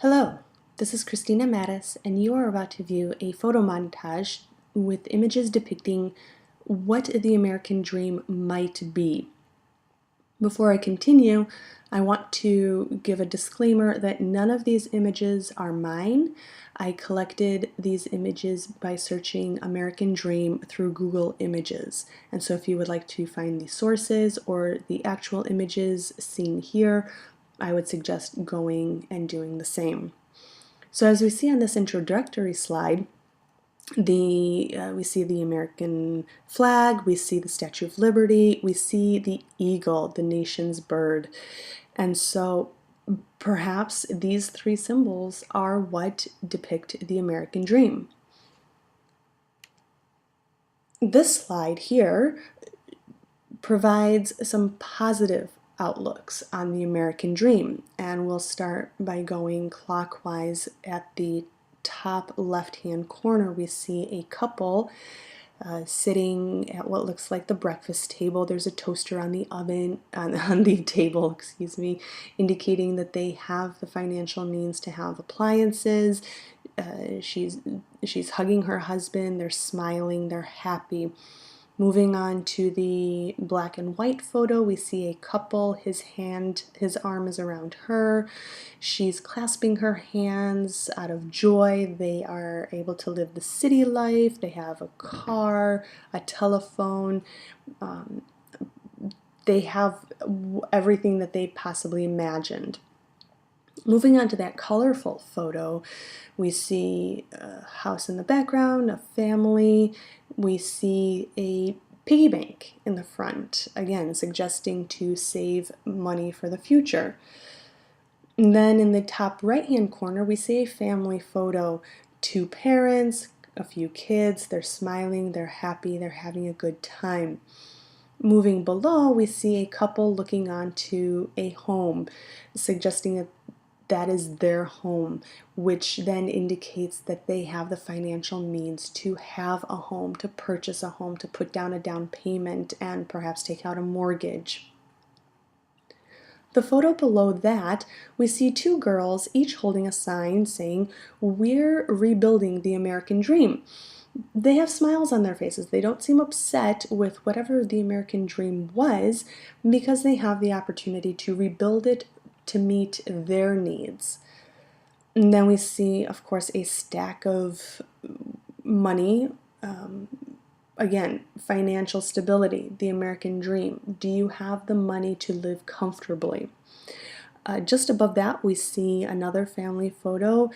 Hello, this is Christina Mattis, and you are about to view a photo montage with images depicting what the American dream might be. Before I continue, I want to give a disclaimer that none of these images are mine. I collected these images by searching American Dream through Google Images. And so if you would like to find the sources or the actual images seen here, I would suggest going and doing the same. So as we see on this introductory slide, we see the American flag, we see the Statue of Liberty, we see the eagle, the nation's bird. And so perhaps these three symbols are what depict the American dream. This slide here provides some positive outlooks on the American dream, and we'll start by going clockwise. At the top left-hand corner, we see a couple sitting at what looks like the breakfast table. There's a toaster on the oven, on the table, excuse me, indicating that they have the financial means to have appliances. She's hugging her husband. They're smiling. They're happy. Moving on to the black and white photo, we see a couple. His arm is around her. She's clasping her hands out of joy. They are able to live the city life. They have a car, a telephone. They have everything that they possibly imagined. Moving on to that colorful photo, we see a house in the background, a family. We see a piggy bank in the front, again suggesting to save money for the future. And then in the top right-hand corner, we see a family photo. Two parents, a few kids. They're smiling, they're happy, they're having a good time. Moving below, we see a couple looking onto a home, suggesting that that is their home, which then indicates that they have the financial means to have a home, to purchase a home, to put down a down payment, and perhaps take out a mortgage. The photo below that, we see two girls, each holding a sign saying, "We're rebuilding the American dream." They have smiles on their faces. They don't seem upset with whatever the American dream was, because they have the opportunity to rebuild it to meet their needs. And then we see, of course, a stack of money. Again, financial stability, the American dream. Do you have the money to live comfortably? Just above that, we see another family photo.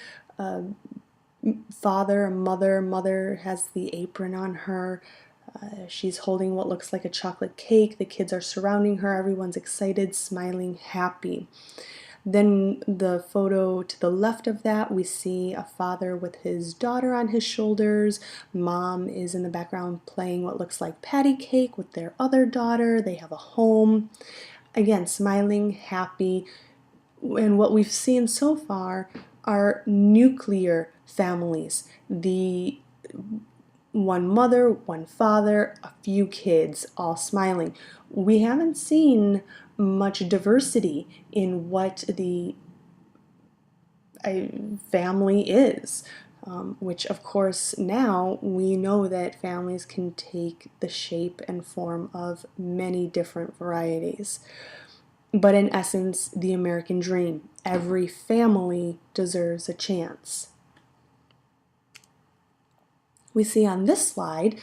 Father, mother has the apron on her. She's holding what looks like a chocolate cake. The kids are surrounding her. Everyone's excited, smiling, happy. Then the photo to the left of that, we see a father with his daughter on his shoulders. Mom is in the background playing what looks like patty cake with their other daughter. They have a home. Again, smiling, happy. And what we've seen so far are nuclear families. The one mother, one father, a few kids, all smiling. We haven't seen much diversity in what the family is, which of course now we know that families can take the shape and form of many different varieties. But in essence, the American dream, every family deserves a chance. We see on this slide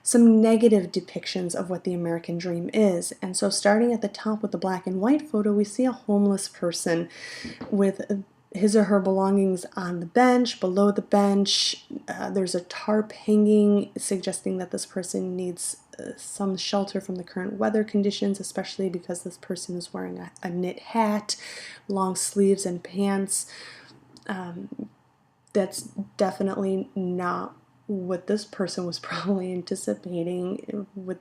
some negative depictions of what the American dream is. And so starting at the top with the black and white photo, we see a homeless person with his or her belongings on the bench. Below the bench, there's a tarp hanging, suggesting that this person needs some shelter from the current weather conditions, especially because this person is wearing a knit hat, long sleeves and pants. That's definitely not what this person was probably anticipating with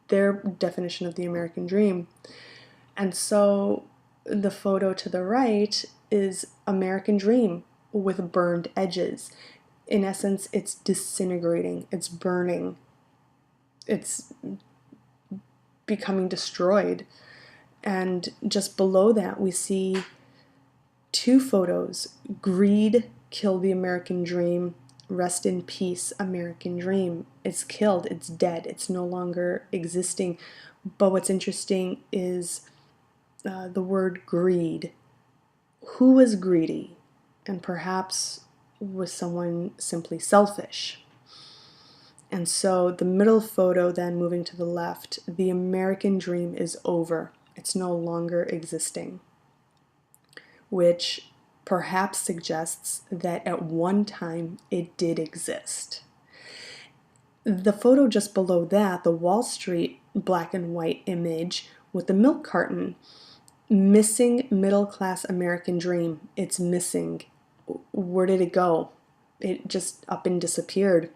their definition of the American dream. And so the photo to the right is American dream with burned edges. In essence, it's disintegrating, it's burning, it's becoming destroyed. And just below that, we see two photos. Greed killed the American dream. Rest in peace, American dream. It's killed, it's dead, it's no longer existing. But what's interesting is the word greed. Who was greedy? And perhaps was someone simply selfish? And so the middle photo, then moving to the left, the American dream is over. It's no longer existing, which perhaps suggests that at one time it did exist. The photo just below that, the Wall Street black and white image with the milk carton, missing middle-class American dream. It's missing. Where did it go? It just up and disappeared.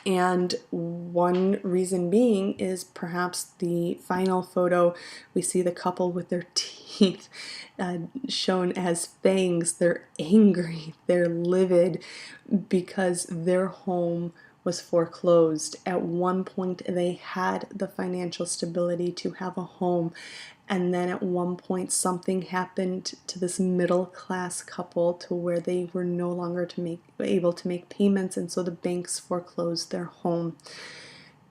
And one reason being is perhaps the final photo. We see the couple with their teeth shown as fangs. They're angry, they're livid because their home was foreclosed. At one point they had the financial stability to have a home, and then at one point something happened to this middle class couple to where they were no longer able to make payments, and so the banks foreclosed their home.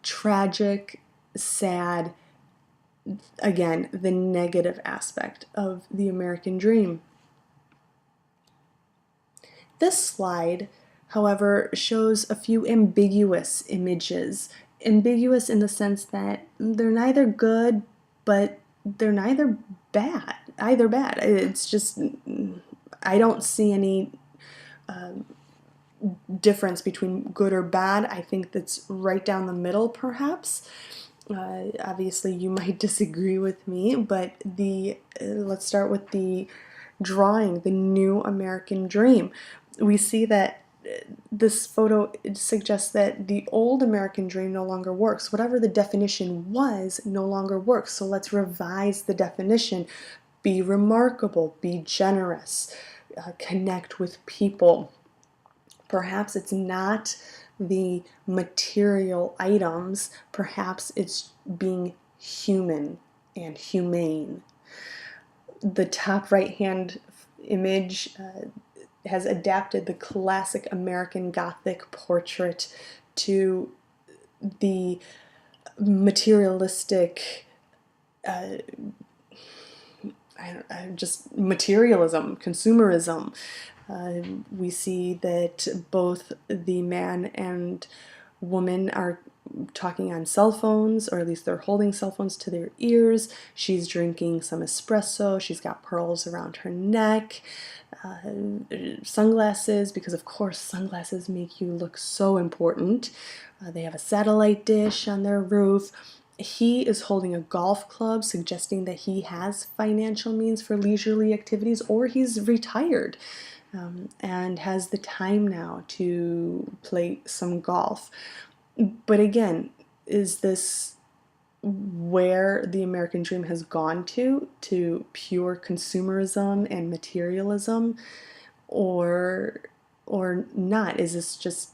Tragic, sad, again, the negative aspect of the American dream. This slide, however, shows a few ambiguous images. Ambiguous in the sense that they're neither good, but they're neither bad, either bad. It's just, I don't see any difference between good or bad. I think that's right down the middle, perhaps. Obviously, you might disagree with me, but let's start with the drawing, the new American dream. We see that this photo suggests that the old American dream no longer works. Whatever the definition was no longer works. So let's revise the definition. Be remarkable, be generous, connect with people. Perhaps it's not the material items, perhaps it's being human and humane. The top right hand image has adapted the classic American Gothic portrait to the materialistic, just materialism, consumerism. We see that both the man and woman are talking on cell phones, or at least they're holding cell phones to their ears. She's drinking some espresso. She's got pearls around her neck. Sunglasses, because of course sunglasses make you look so important. They have a satellite dish on their roof. He is holding a golf club, suggesting that he has financial means for leisurely activities, or he's retired and has the time now to play some golf. But again, is this where the American dream has gone to pure consumerism and materialism, or not? Is this just,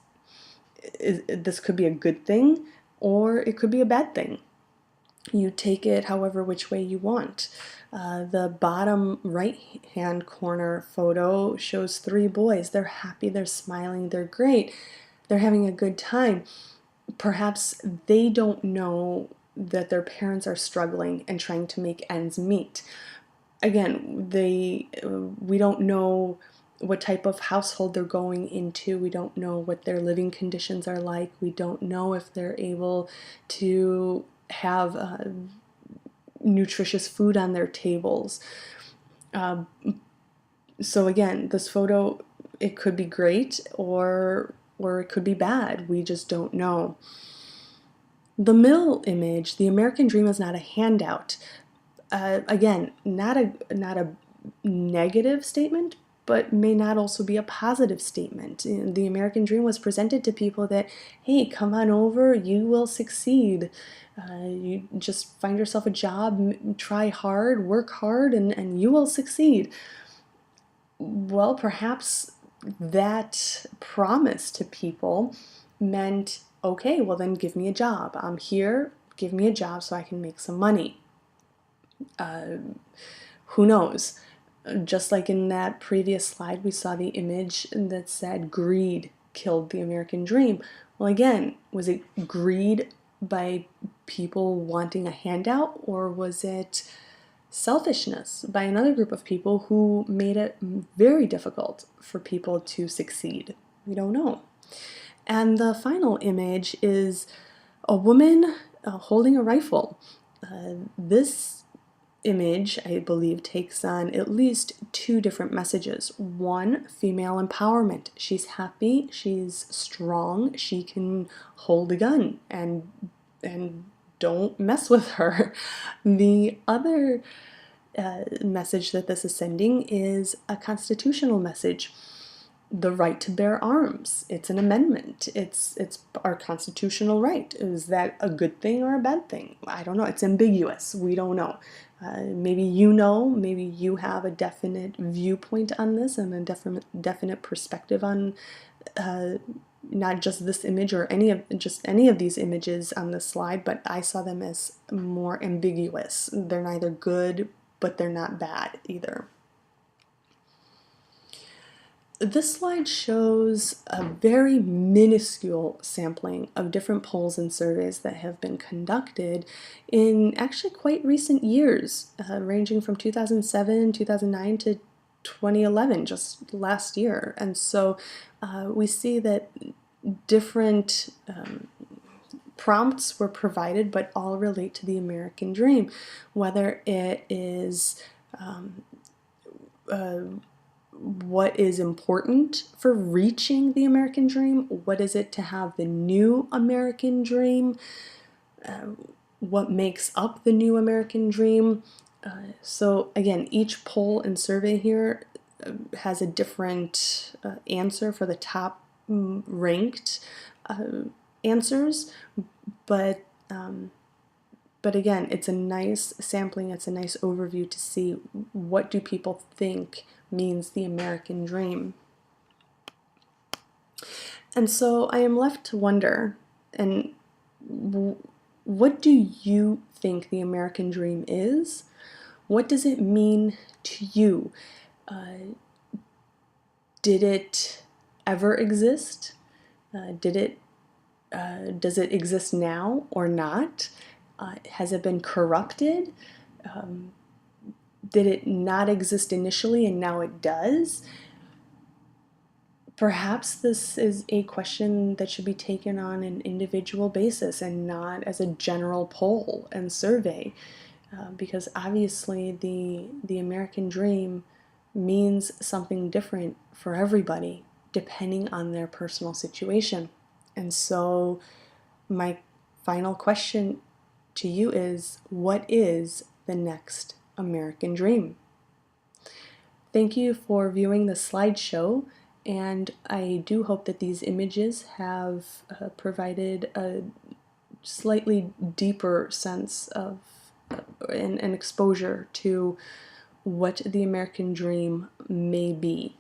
this could be a good thing, or it could be a bad thing. You take it however which way you want. The bottom right hand corner photo shows three boys. They're happy, they're smiling, they're great, they're having a good time. Perhaps they don't know that their parents are struggling and trying to make ends meet. Again, we don't know what type of household they're going into. We don't know what their living conditions are like. We don't know if they're able to have nutritious food on their tables. So again, this photo, it could be great or it could be bad. We just don't know. The middle image, the American dream is not a handout. Again, not a negative statement, but may not also be a positive statement. The American dream was presented to people that, hey, come on over, you will succeed. You just find yourself a job, try hard, work hard, and you will succeed. Well, perhaps that promise to people meant, okay, well then give me a job. I'm here, give me a job so I can make some money. Who knows? Just like in that previous slide, we saw the image that said greed killed the American dream. Well, again, was it greed by people wanting a handout, or was it selfishness by another group of people who made it very difficult for people to succeed? We don't know. And the final image is a woman holding a rifle. This image, I believe, takes on at least two different messages. One, female empowerment. She's happy, she's strong, she can hold a gun and don't mess with her. The other message that this is sending is a constitutional message. The right to bear arms. It's an amendment. It's our constitutional right. Is that a good thing or a bad thing? I don't know. It's ambiguous. We don't know. Maybe you know. Maybe you have a definite viewpoint on this and a definite perspective on not just this image or any of these images on this slide, but I saw them as more ambiguous. They're neither good, but they're not bad either. This slide shows a very minuscule sampling of different polls and surveys that have been conducted in actually quite recent years, ranging from 2007, 2009 to 2011, just last year. And so we see that different prompts were provided, but all relate to the American dream, whether it is what is important for reaching the American dream, what is it to have the new American dream, what makes up the new American dream. So again, each poll and survey here has a different answer for the top ranked answers, but again, it's a nice sampling, it's a nice overview to see what do people think means the American dream. And so I am left to wonder, and what do you think the American dream is? What does it mean to you? Did it ever exist? Does it exist now or not? Has it been corrupted? Did it not exist initially and now it does? Perhaps this is a question that should be taken on an individual basis and not as a general poll and survey, because obviously the American dream means something different for everybody depending on their personal situation. And so my final question to you is, what is the next American dream? Thank you for viewing the slideshow, and I do hope that these images have provided a slightly deeper sense of an exposure to what the American dream may be.